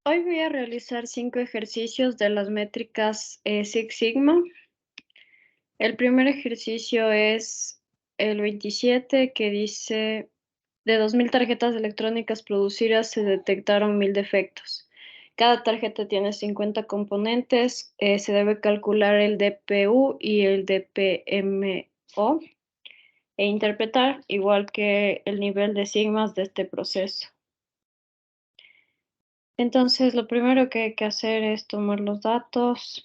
Hoy voy a realizar 5 ejercicios de las métricas Six Sigma. El primer ejercicio es el 27, que dice: de 2000 tarjetas electrónicas producidas se detectaron 1000 defectos. Cada tarjeta tiene 50 componentes. Se debe calcular el DPU y el DPMO e interpretar igual que el nivel de sigmas de este proceso. Entonces, lo primero que hay que hacer es tomar los datos.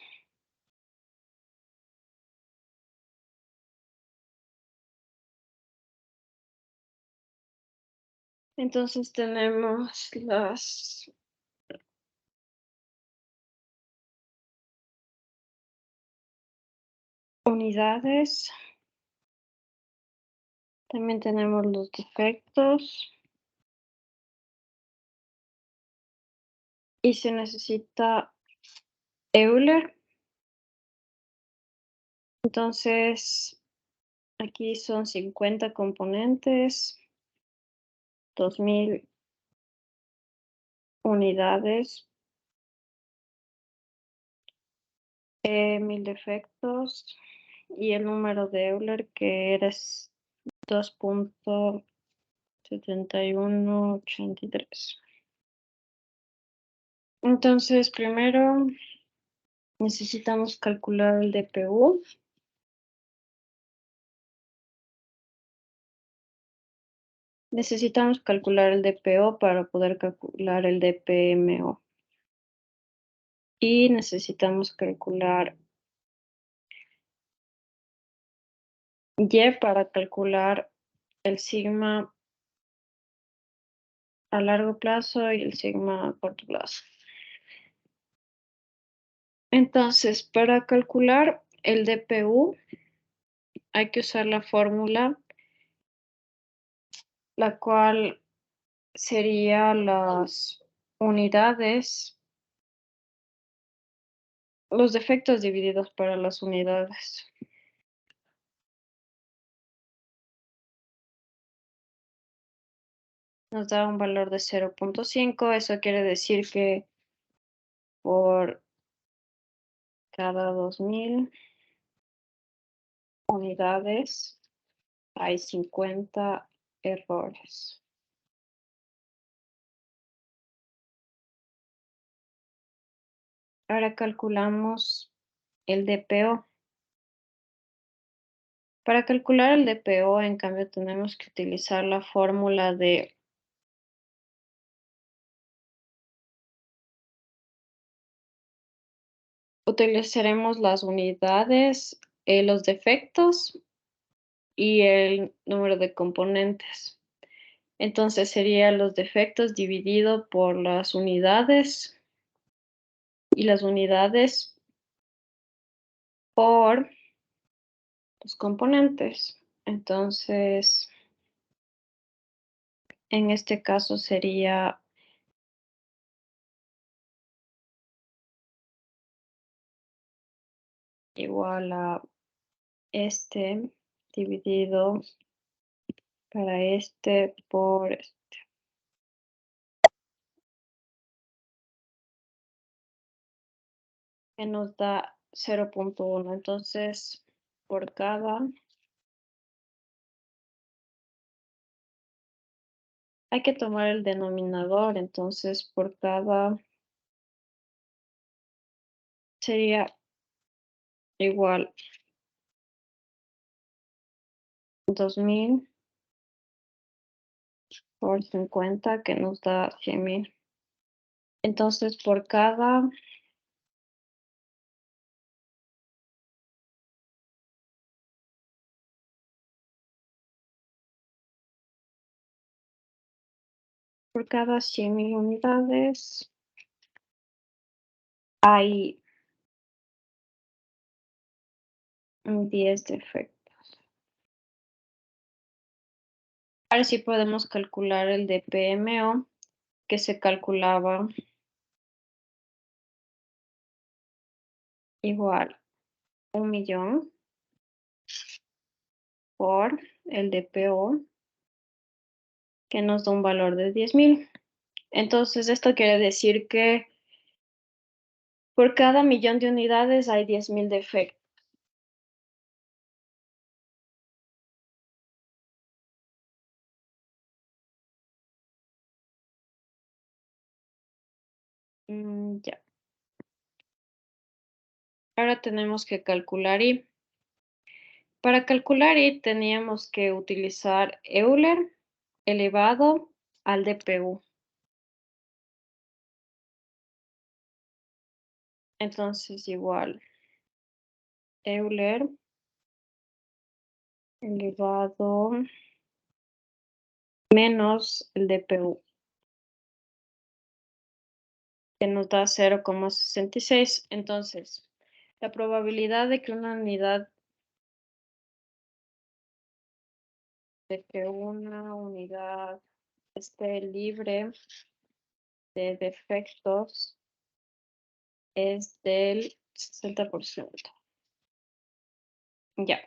Entonces tenemos las unidades, también tenemos los defectos y se necesita Euler. Entonces aquí son 50 componentes, 2000 unidades, 1000 defectos y el número de Euler, que era 2.7183. Entonces primero necesitamos calcular el DPU. Necesitamos calcular el DPO para poder calcular el DPMO. Y necesitamos calcular Y para calcular el sigma a largo plazo y el sigma a corto plazo. Entonces, para calcular el DPU hay que usar la fórmula, la cual sería las unidades, los defectos divididos para las unidades. Nos da un valor de 0.5. Eso quiere decir que por cada 2000 unidades hay 50 errores. Ahora calculamos el DPO. Para calcular el DPO, en cambio, tenemos que utilizar la fórmula de utilizaremos las unidades, los defectos y el número de componentes. Entonces sería los defectos dividido por las unidades y las unidades por los componentes. Entonces, en este caso sería igual a este dividido para este por este. Que nos da 0.1. Entonces, por cada, hay que tomar el denominador. Entonces, por cada sería igual 2000 por 50, que nos da 100.000. Entonces, por cada por cada 100.000 unidades hay 10 defectos. Ahora sí podemos calcular el DPMO, que se calculaba igual 1.000.000 por el DPO, que nos da un valor de 10.000. Entonces, esto quiere decir que Por cada millón de unidades hay 10.000 defectos. Ya. Ahora tenemos que calcular y para calcular y teníamos que utilizar Euler elevado al DPU. Entonces igual Euler elevado menos el DPU, que nos da 0,66. Entonces, la probabilidad de que una unidad esté libre de defectos es del 60%. Ya.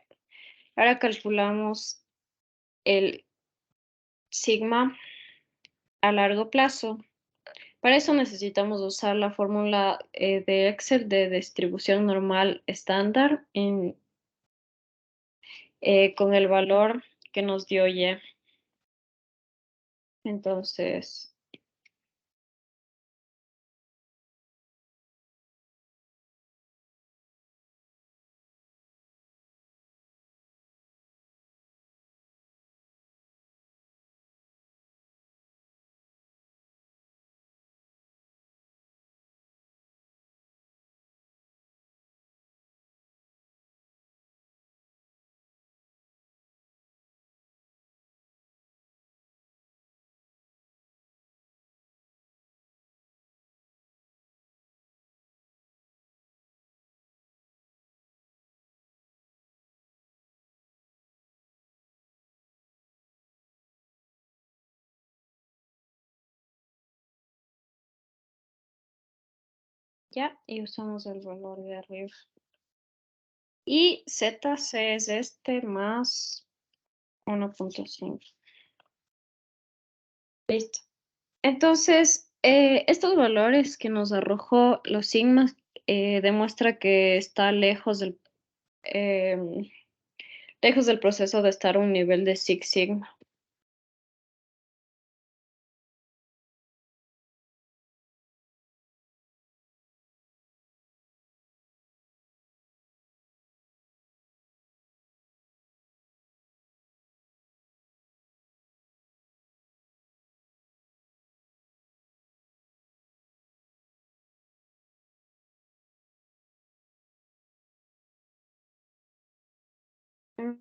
Ahora calculamos el sigma a largo plazo. Para eso necesitamos usar la fórmula de Excel de distribución normal estándar con el valor que nos dio Y. Entonces, ya, y usamos el valor de arriba. Y ZC es este más 1,5. Listo. Entonces, estos valores que nos arrojó los sigmas demuestra que está em, lejos del proceso de estar a un nivel de Six Sigma.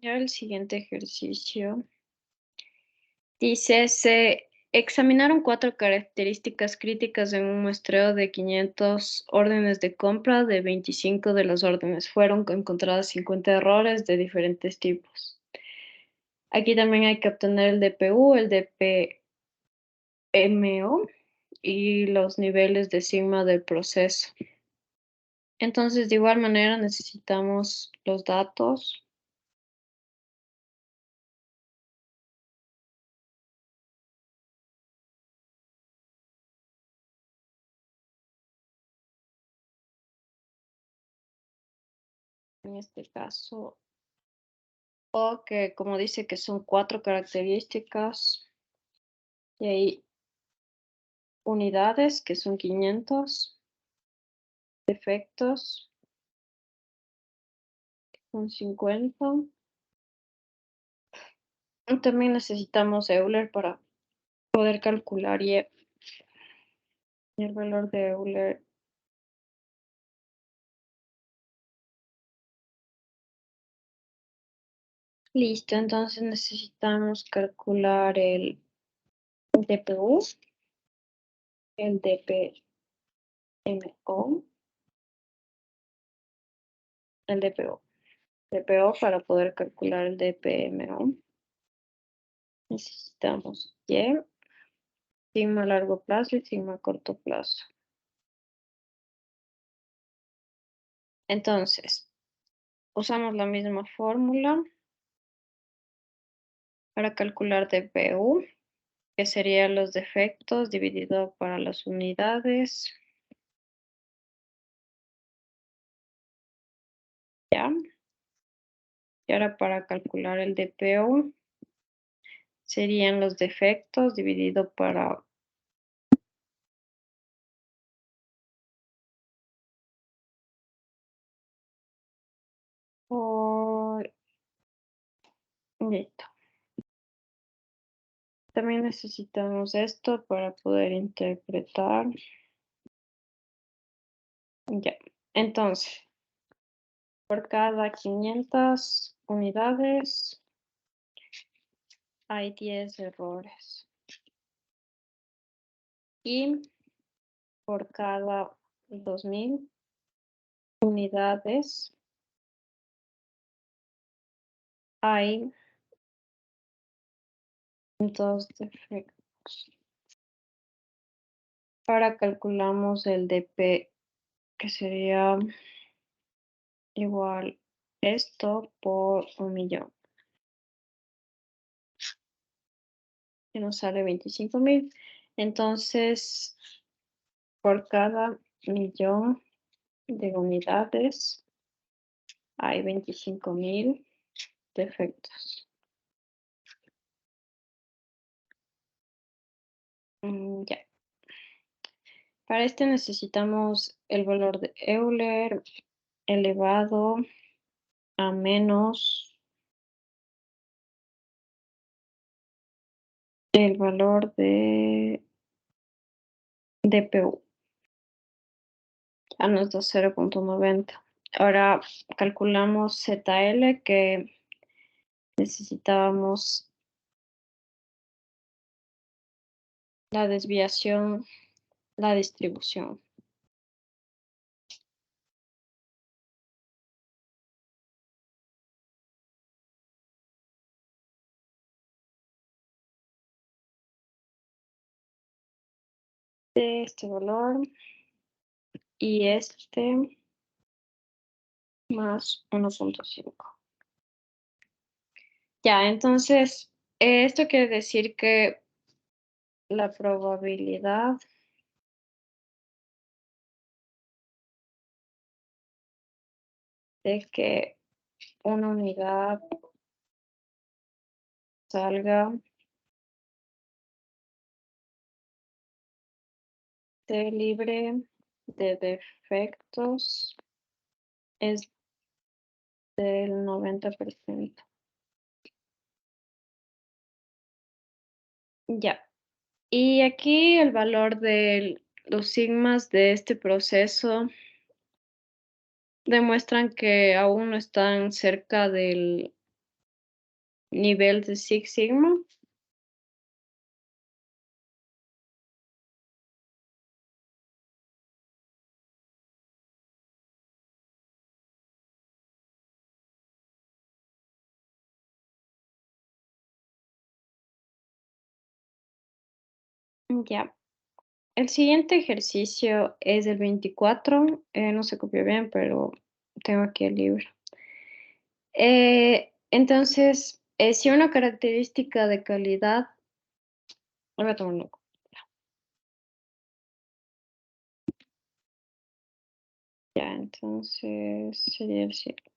Ya el siguiente ejercicio dice, se examinaron 4 características críticas en un muestreo de 500 órdenes de compra. De 25 de las órdenes fueron encontradas 50 errores de diferentes tipos. Aquí también hay que obtener el DPU, el DPMO y los niveles de sigma del proceso. Entonces, de igual manera, necesitamos los datos. En este caso, o que como dice que son 4 características y hay unidades que son 500, defectos son 50. Y también necesitamos Euler para poder calcular y el valor de Euler. Listo, entonces necesitamos calcular el DPU, el DPMO, el DPO para poder calcular el DPMO. Necesitamos Y, sigma a largo plazo y sigma a corto plazo. Entonces, usamos la misma fórmula para calcular DPU, que serían los defectos dividido para las unidades. ¿Ya? Y ahora para calcular el DPO serían los defectos dividido por... Listo. También necesitamos esto para poder interpretar. Ya. Entonces, por cada 500 unidades hay 10 errores. Y por cada 2000 unidades hay 2 defectos. Ahora calculamos el DP, que sería igual esto por 1.000.000, que nos sale 25.000. Entonces, por cada 1.000.000 de unidades hay 25.000 defectos. Ya. Para este necesitamos el valor de Euler elevado a menos el valor de DPU. Nos da 0.90. Ahora calculamos ZL, que necesitábamos la desviación, la distribución. De este valor y este más 1.5. Ya, entonces, esto quiere decir que la probabilidad de que una unidad salga de libre de defectos es del 90%. Ya. Y aquí el valor de los sigmas de este proceso demuestran que aún no están cerca del nivel de Six Sigma. Ya. El siguiente ejercicio es el 24. No se copió bien, pero tengo aquí el libro. Entonces, si una característica de calidad, voy a tomar una copa. Ya, entonces sería el siguiente.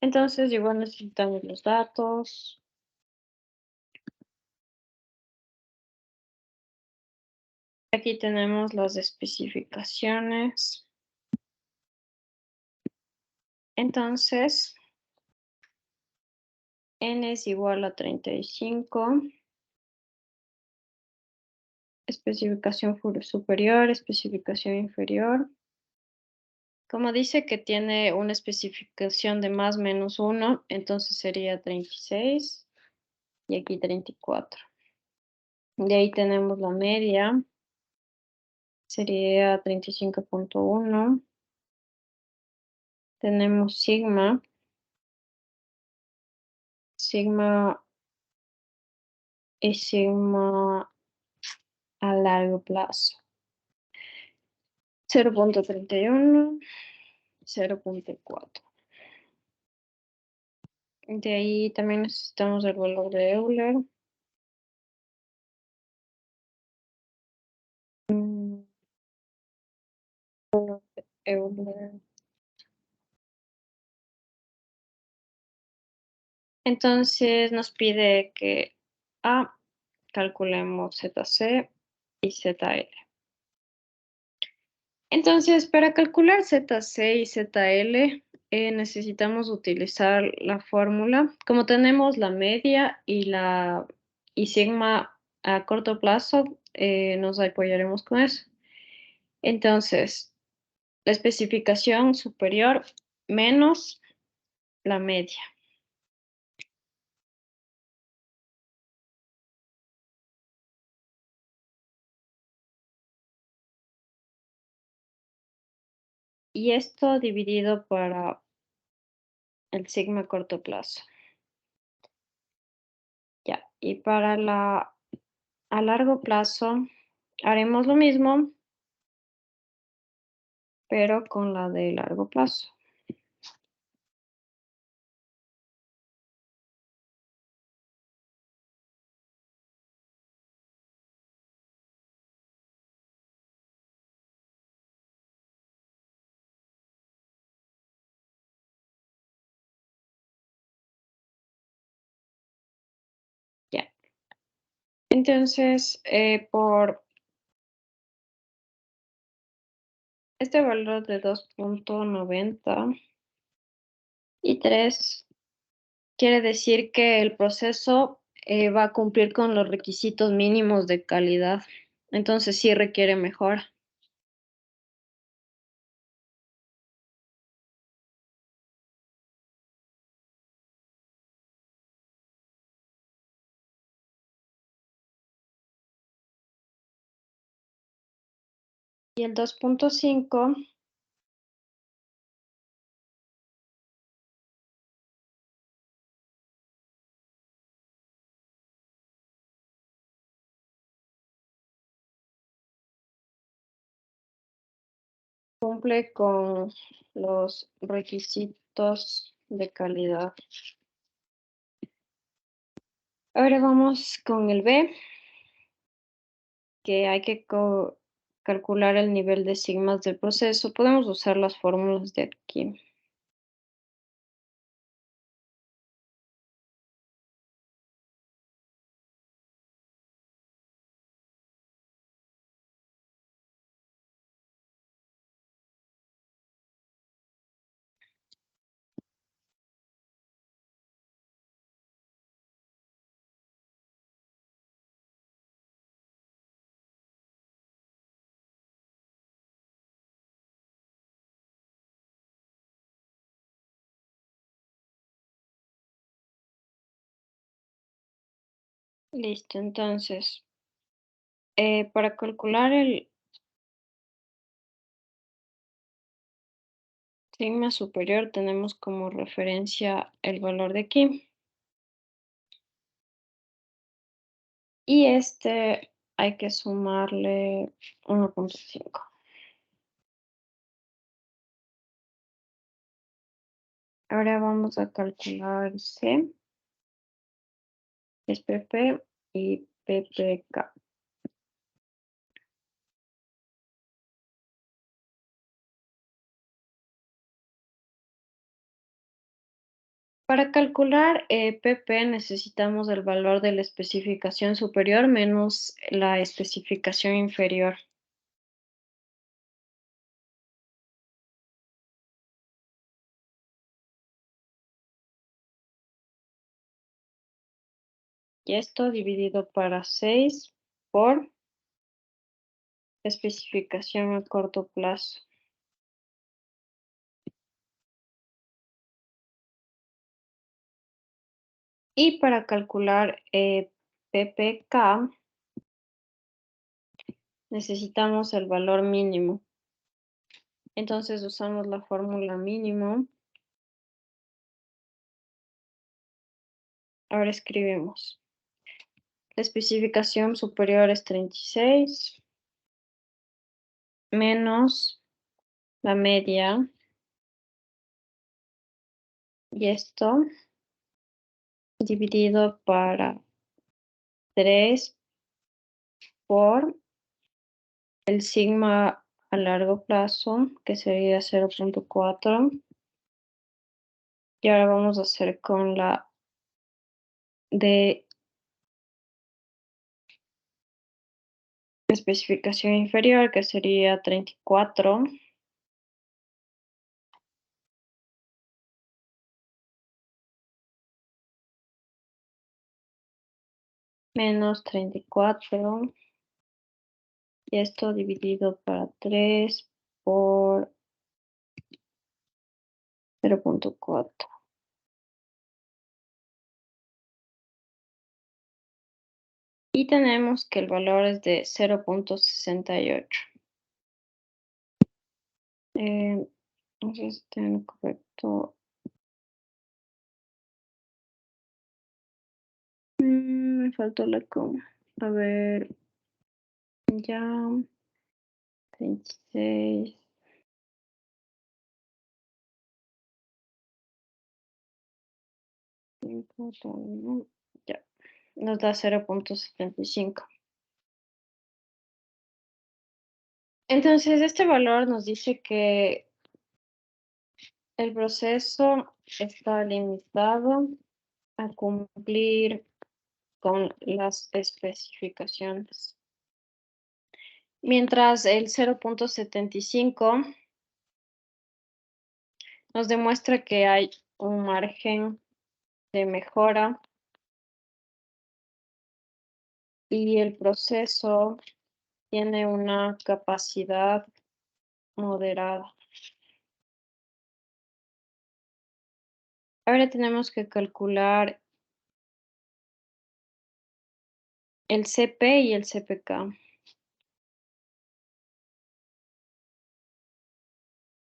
Entonces, igual necesitamos los datos. Aquí tenemos las especificaciones. Entonces, n es igual a 35. Especificación superior, especificación inferior. Como dice que tiene una especificación de más menos 1, entonces sería 36 y aquí 34. De ahí tenemos la media, sería 35.1. Tenemos sigma y sigma a largo plazo. 0.31, 0.4. De ahí también necesitamos el valor de Euler. Euler. Entonces nos pide que calculemos ZC y ZL. Entonces, para calcular ZC y ZL, necesitamos utilizar la fórmula. Como tenemos la media y sigma a corto plazo, nos apoyaremos con eso. Entonces, la especificación superior menos la media. Y esto dividido para el sigma a corto plazo. Ya, y para a largo plazo haremos lo mismo, pero con la de largo plazo. Ya. Entonces, por este valor de 2.90 y 3, quiere decir que el proceso va a cumplir con los requisitos mínimos de calidad. Entonces sí requiere mejora. Y el 2.5 cumple con los requisitos de calidad. Ahora vamos con el B, que hay que calcular el nivel de sigmas del proceso. Podemos usar las fórmulas de aquí. Listo, entonces, para calcular el sigma superior tenemos como referencia el valor de aquí. Y este hay que sumarle 1.5. Ahora vamos a calcular C, es PP y PPK. Para calcular PP necesitamos el valor de la especificación superior menos la especificación inferior. Y esto dividido para 6 por especificación a corto plazo. Y para calcular PPK necesitamos el valor mínimo. Entonces usamos la fórmula mínimo. Ahora escribimos. La especificación superior es 36 menos la media. Y esto dividido para 3 por el sigma a largo plazo, que sería 0.4. Y ahora vamos a hacer con la de especificación inferior, que sería 34. Menos 34. Y esto dividido para 3 por 0.4. Y tenemos que el valor es de 0.68. No sé si está en lo correcto. Me faltó la coma. A ver, ya. 26. Ya. Nos da 0.75. Entonces, este valor nos dice que el proceso está limitado a cumplir con las especificaciones. Mientras el 0.75 nos demuestra que hay un margen de mejora y el proceso tiene una capacidad moderada. Ahora tenemos que calcular el CP y el CPK.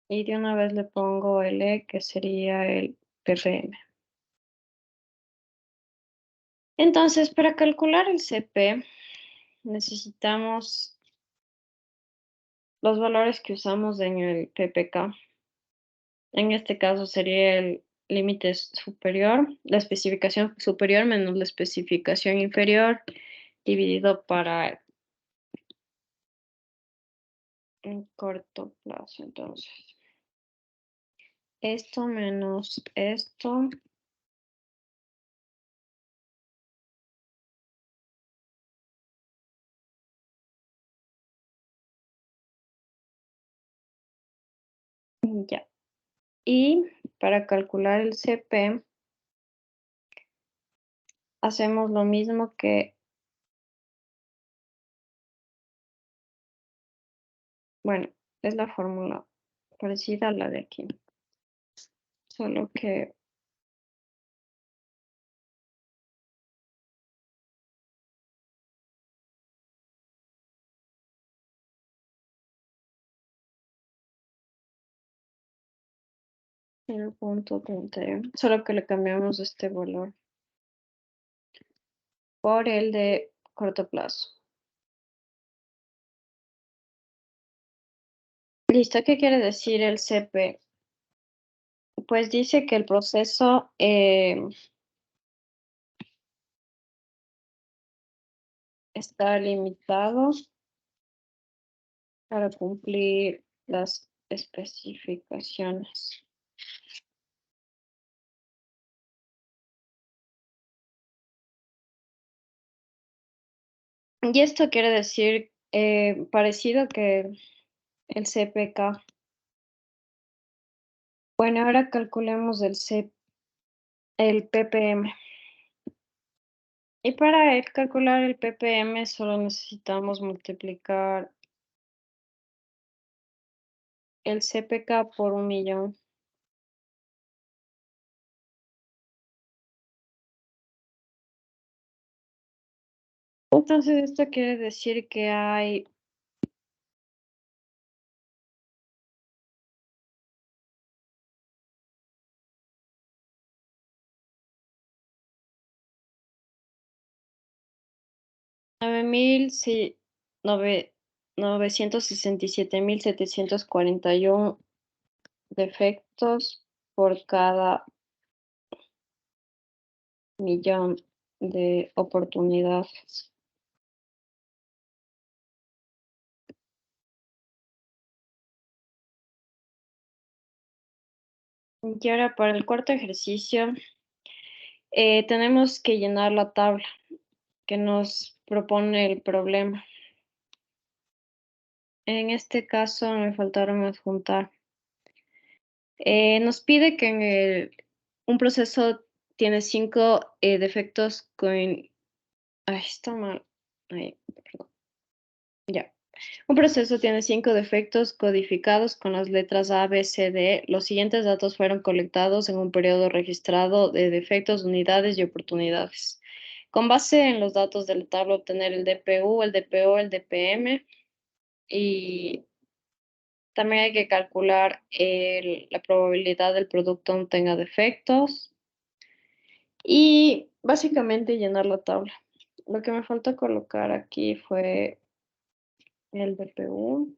Y de una vez le pongo el E, que sería el ppm. Entonces, para calcular el CP, necesitamos los valores que usamos en el PPK. En este caso sería el límite superior, la especificación superior menos la especificación inferior, dividido para un corto plazo. Entonces, esto menos esto. Ya. Y para calcular el CP, hacemos lo mismo que, bueno, es la fórmula parecida a la de aquí, solo que 0.31, solo que le cambiamos este valor por el de corto plazo. Listo, ¿qué quiere decir el CP? Pues dice que el proceso está limitado para cumplir las especificaciones. Y esto quiere decir parecido que el CPK. Bueno, ahora calculemos el ppm. Y para calcular el ppm solo necesitamos multiplicar el CPK por 1.000.000. Entonces esto quiere decir que hay sí, 967.741 defectos por cada millón de oportunidades. Y ahora para el cuarto ejercicio, tenemos que llenar la tabla que nos propone el problema. En este caso me faltaron adjuntar. Nos pide que un proceso tiene 5 defectos con... Ay, está mal. Ay, perdón. Ya. Un proceso tiene 5 defectos codificados con las letras A, B, C, D. Los siguientes datos fueron colectados en un periodo registrado de defectos, unidades y oportunidades. Con base en los datos de la tabla, obtener el DPU, el DPO, el DPM y también hay que calcular la probabilidad del producto no tenga defectos y básicamente llenar la tabla. Lo que me falta colocar aquí fue el DPU,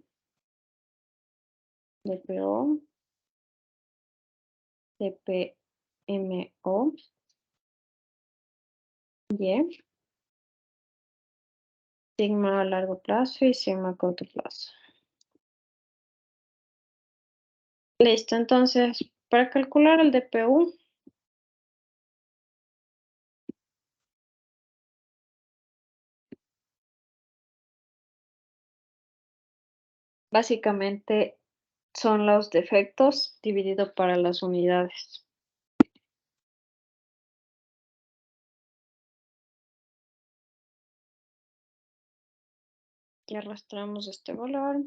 DPO, DPMO, Y, sigma a largo plazo y sigma a corto plazo. Listo, entonces, para calcular el DPU, básicamente son los defectos dividido para las unidades. Y arrastramos este valor.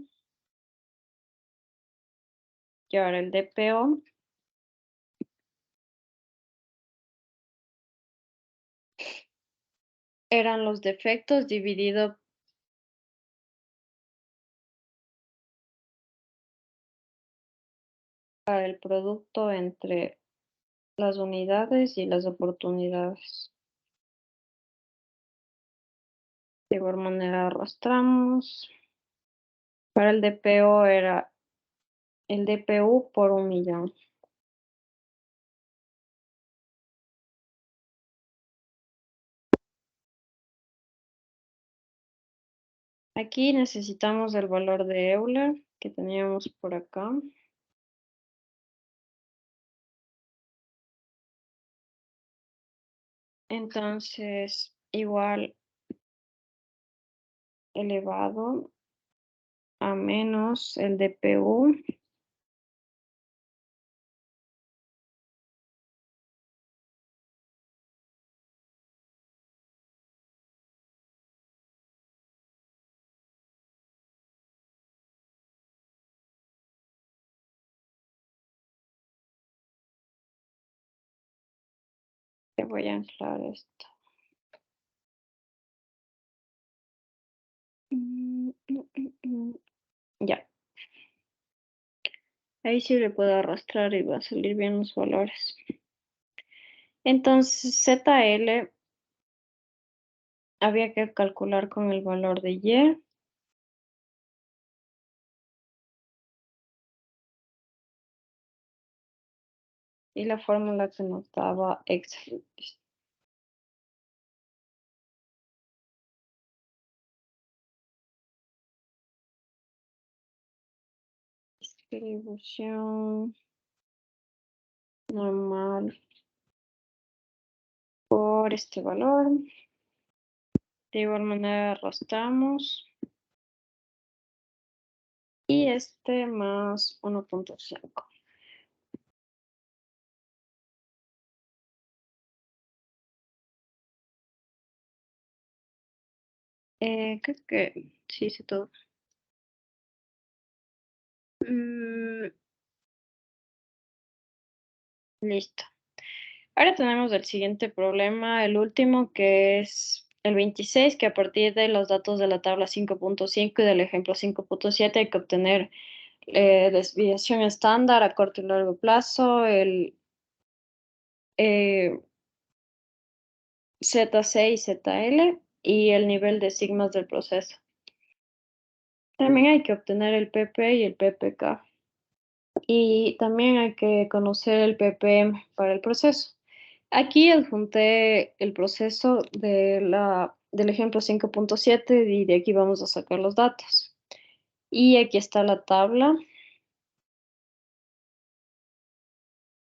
Y ahora el DPO. Eran los defectos dividido para el producto entre las unidades y las oportunidades. De igual manera arrastramos. Para el DPO era el DPU por 1.000.000. Aquí necesitamos el valor de Euler que teníamos por acá. Entonces, igual elevado a menos el DPU te voy a anclar esto. Ya. Ahí sí le puedo arrastrar y va a salir bien los valores. Entonces, ZL había que calcular con el valor de Y. Y la fórmula que nos daba Excel. Distribución normal por este valor. De igual manera arrastramos. Y este más 1.5. Creo que sí hice todo. Listo. Ahora tenemos el siguiente problema, el último, que es el 26, que a partir de los datos de la tabla 5.5 y del ejemplo 5.7 hay que obtener desviación estándar a corto y largo plazo, el ZC y ZL y el nivel de sigmas del proceso. También hay que obtener el PP y el PPK. Y también hay que conocer el ppm para el proceso. Aquí adjunté el proceso del ejemplo 5.7 y de aquí vamos a sacar los datos. Y aquí está la tabla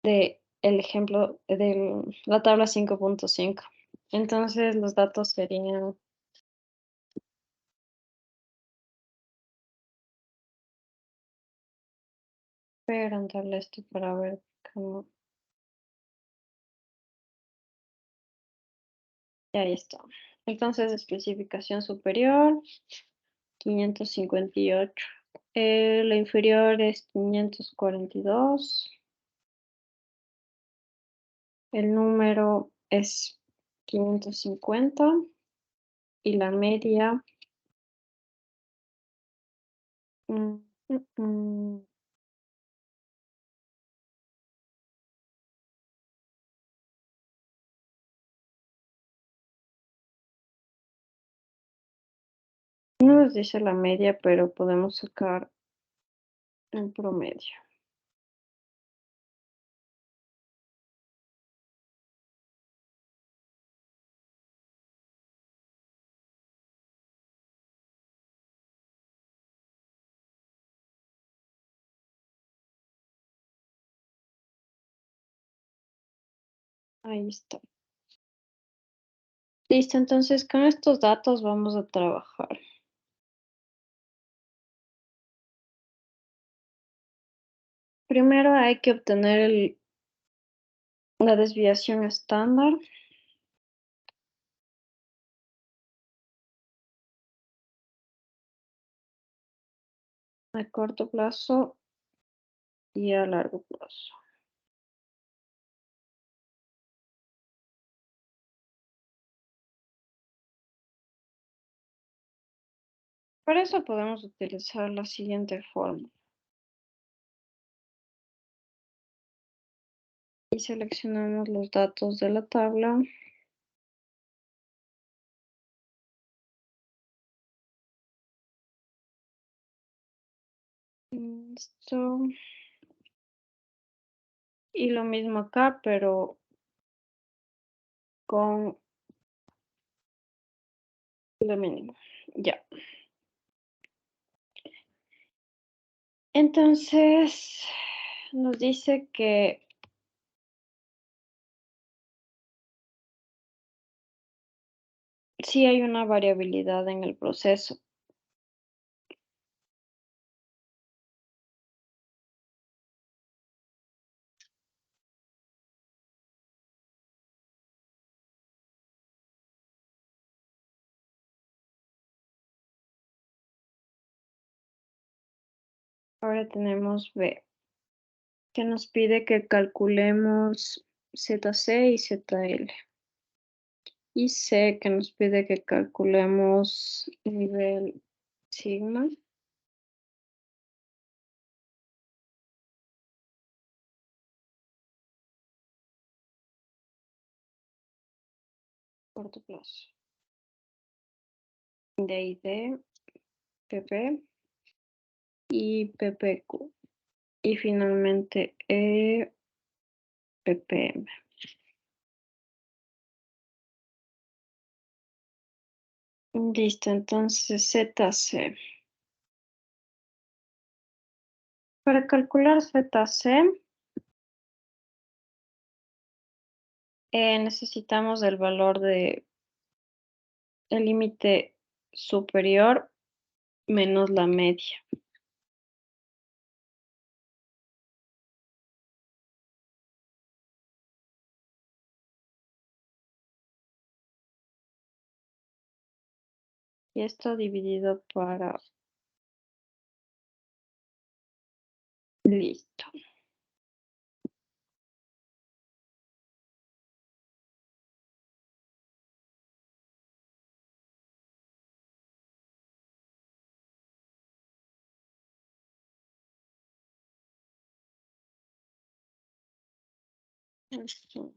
de el ejemplo de la tabla 5.5. Entonces los datos serían, voy a agrandarle esto para ver cómo, y ahí está. Entonces especificación superior, 558. La inferior es 542. El número es 550 y la media mm, mm, mm, no nos dice la media, pero podemos sacar el promedio. Ahí está. Listo, entonces con estos datos vamos a trabajar. Primero hay que obtener la desviación estándar. A corto plazo y a largo plazo. Para eso podemos utilizar la siguiente forma. Y seleccionamos los datos de la tabla. Listo. Y lo mismo acá, pero con lo mínimo. Ya. Entonces, nos dice que sí hay una variabilidad en el proceso. Ahora tenemos B, que nos pide que calculemos ZC y ZL. Y C, que nos pide que calculemos el nivel sigma. Corto plazo. De ahí D, PP y PPQ. Y finalmente PPM. Listo, entonces ZC. Para calcular ZC, necesitamos el valor de el límite superior menos la media. Y esto dividido para... Listo. Listo.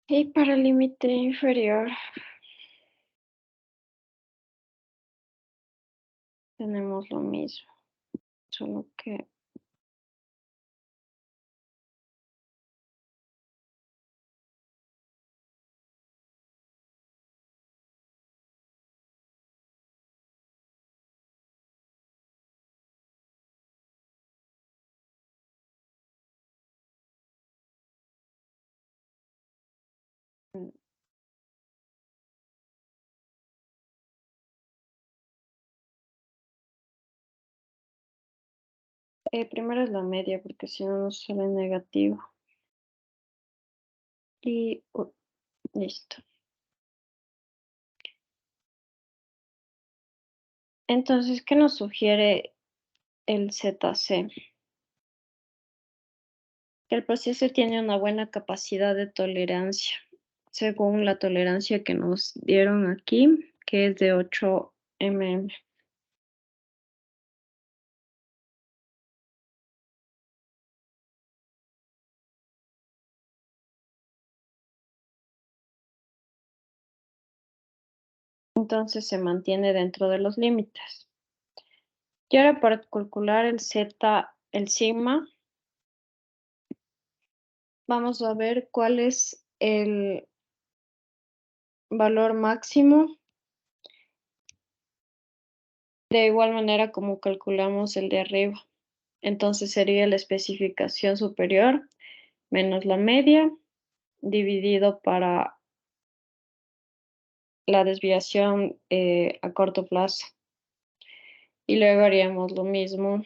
Y para el límite inferior tenemos lo mismo, solo que Primero es la media, porque si no nos sale negativo. Y listo. Entonces, ¿qué nos sugiere el ZC? Que el proceso tiene una buena capacidad de tolerancia, según la tolerancia que nos dieron aquí, que es de 8 mm. Entonces se mantiene dentro de los límites. Y ahora para calcular el Z, el sigma, vamos a ver cuál es el valor máximo. De igual manera como calculamos el de arriba. Entonces sería la especificación superior menos la media dividido para la desviación a corto plazo. Y luego haríamos lo mismo.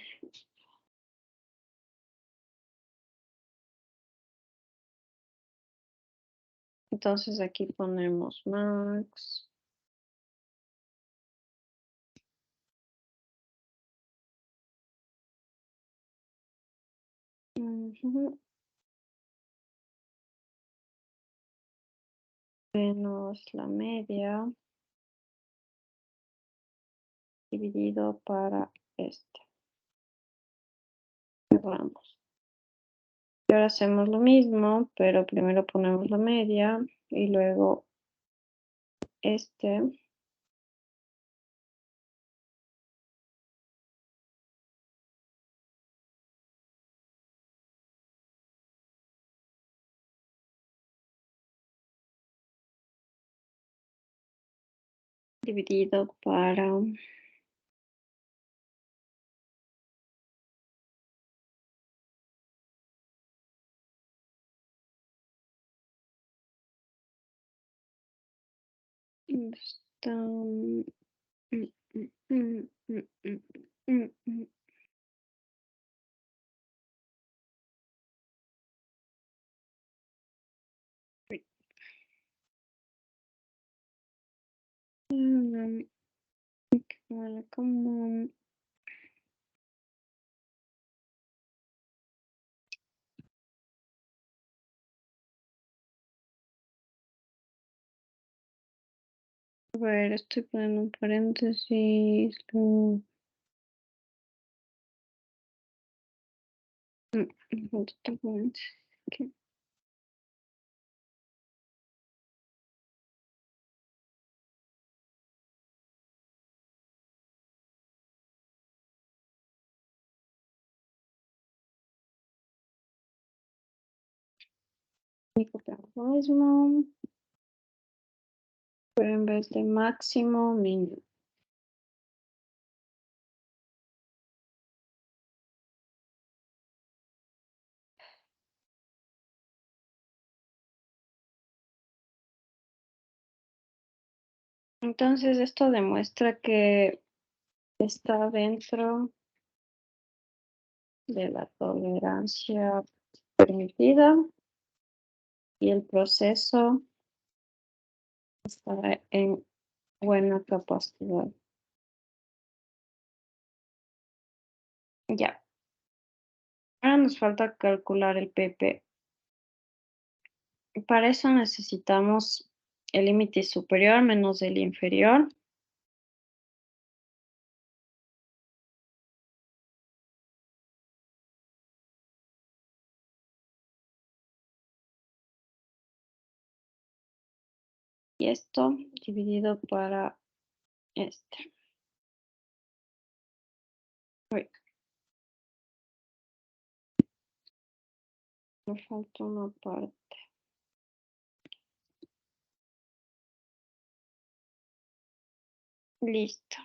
Entonces aquí ponemos max. Menos la media dividido para este. Cerramos. Y ahora hacemos lo mismo, pero primero ponemos la media y luego este. Dividido para esta, mm, mm, mm, mm, mm, mm, mm. Mm, vale, como a ver, estoy poniendo un paréntesis. Falta otro paréntesis aquí. Y copiamos lo mismo, pero en vez de máximo, mínimo. Entonces esto demuestra que está dentro de la tolerancia permitida y el proceso está en buena capacidad. Ya. Ahora nos falta calcular el PP. Para eso necesitamos el límite superior menos el inferior. Y esto dividido para este. Uy, me falta una parte. Listo.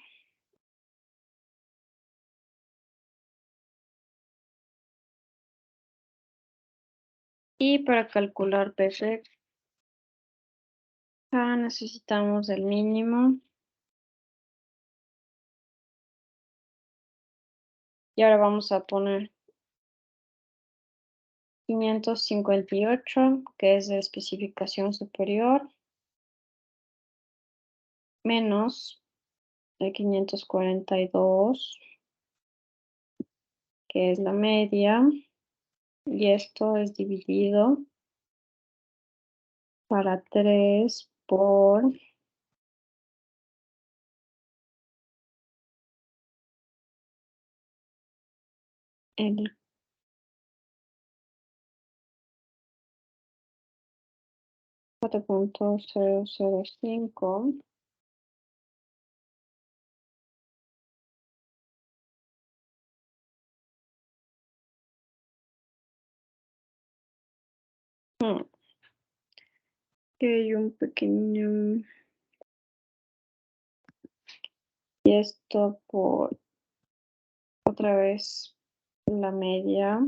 Y para calcular PP Acá necesitamos el mínimo. Y ahora vamos a poner 558, que es de especificación superior, menos el 542, que es la media, y esto es dividido para 3 por el 4.005. Que hay un pequeño, y esto por otra vez la media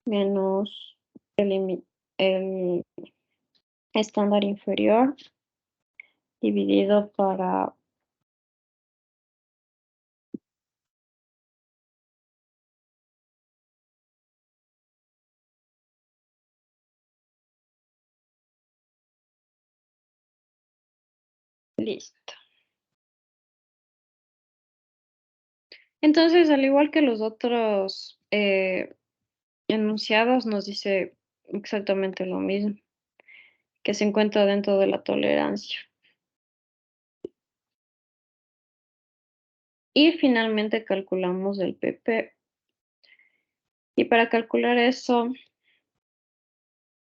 menos el estándar inferior dividido para listo. Entonces, al igual que los otros enunciados, nos dice exactamente lo mismo, que se encuentra dentro de la tolerancia. Y finalmente calculamos el PP. Y para calcular eso,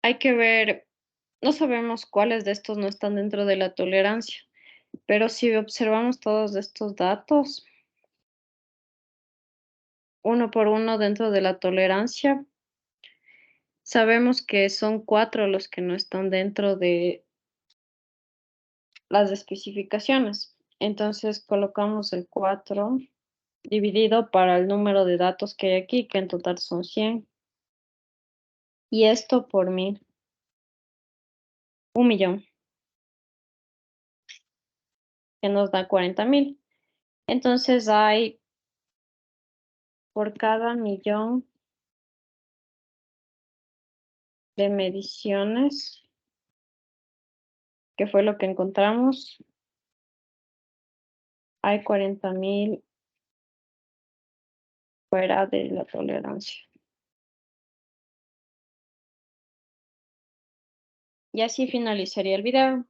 hay que ver, no sabemos cuáles de estos no están dentro de la tolerancia, pero si observamos todos estos datos, uno por uno dentro de la tolerancia, sabemos que son 4 los que no están dentro de las especificaciones. Entonces colocamos el 4 dividido para el número de datos que hay aquí, que en total son 100. Y esto por 1000. 1.000.000, que nos da 40.000. Entonces hay por cada millón de mediciones, que fue lo que encontramos, hay 40.000 fuera de la tolerancia. Y así finalizaría el video.